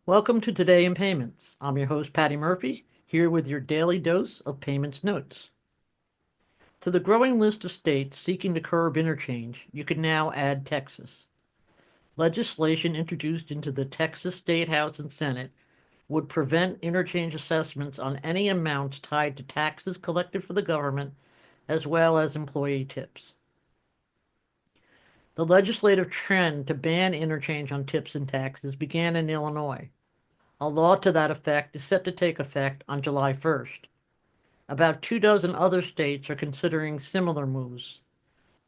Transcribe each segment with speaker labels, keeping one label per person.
Speaker 1: Welcome to Today in Payments. I'm your host, Patty Murphy, here with your daily dose of payments notes. To the growing list of states seeking to curb interchange, you can now add Texas. Legislation introduced into the Texas State House and Senate would prevent interchange assessments on any amounts tied to taxes collected for the government, as well as employee tips. The legislative trend to ban interchange on tips and taxes began in Illinois. A law to that effect is set to take effect on July 1st. About 2 dozen other states are considering similar moves.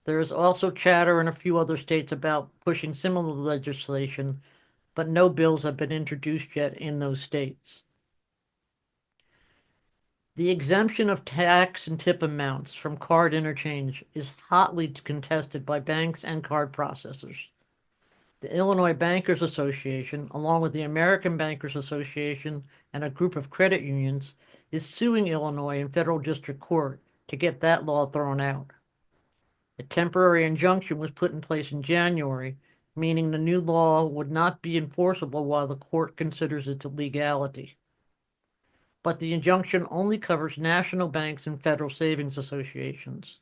Speaker 1: There is also chatter in a few other states about pushing similar legislation, but no bills have been introduced yet in those states. The exemption of tax and tip amounts from card interchange is hotly contested by banks and card processors. The Illinois Bankers Association, along with the American Bankers Association and a group of credit unions, is suing Illinois in federal district court to get that law thrown out. A temporary injunction was put in place in January, meaning the new law would not be enforceable while the court considers its legality. But the injunction only covers national banks and federal savings associations.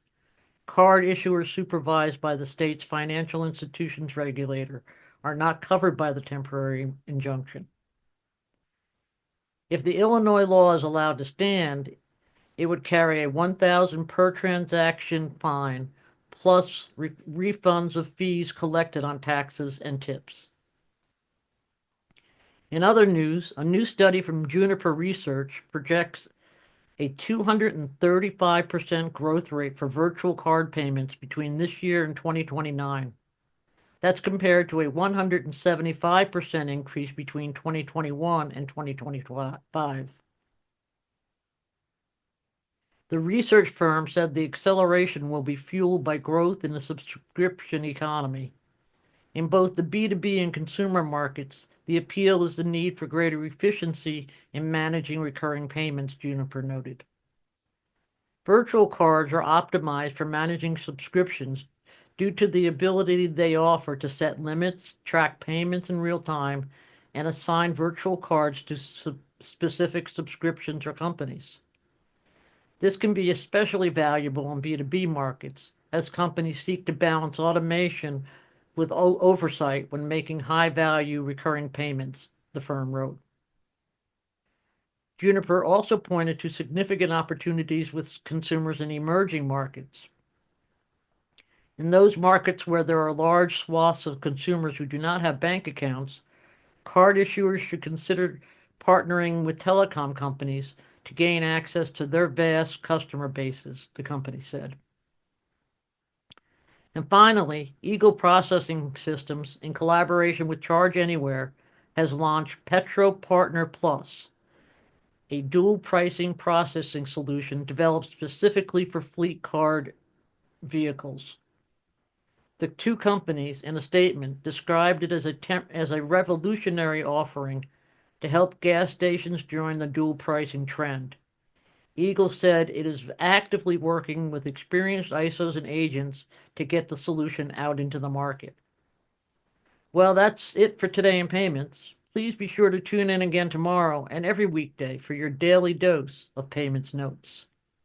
Speaker 1: Card issuers supervised by the state's financial institutions regulator are not covered by the temporary injunction. If the Illinois law is allowed to stand, it would carry a $1,000 per transaction fine plus refunds of fees collected on taxes and tips. In other news, a new study from Juniper Research projects a 235% growth rate for virtual card payments between this year and 2029. That's compared to a 175% increase between 2021 and 2025. The research firm said the acceleration will be fueled by growth in the subscription economy. In both the B2B and consumer markets, the appeal is the need for greater efficiency in managing recurring payments, Juniper noted. Virtual cards are optimized for managing subscriptions due to the ability they offer to set limits, track payments in real time, and assign virtual cards to specific subscriptions or companies. This can be especially valuable in B2B markets as companies seek to balance automation with oversight when making high-value recurring payments, the firm wrote. Juniper also pointed to significant opportunities with consumers in emerging markets. In those markets where there are large swaths of consumers who do not have bank accounts, card issuers should consider partnering with telecom companies to gain access to their vast customer bases, the company said. And finally, Eagle Processing Systems, in collaboration with Charge Anywhere, has launched Petro Partner Plus, a dual pricing processing solution developed specifically for fleet card vehicles. The two companies, in a statement, described it as a revolutionary offering to help gas stations join the dual pricing trend. Eagle said it is actively working with experienced ISOs and agents to get the solution out into the market. Well, that's it for Today in Payments. Please be sure to tune in again tomorrow and every weekday for your daily dose of payments notes.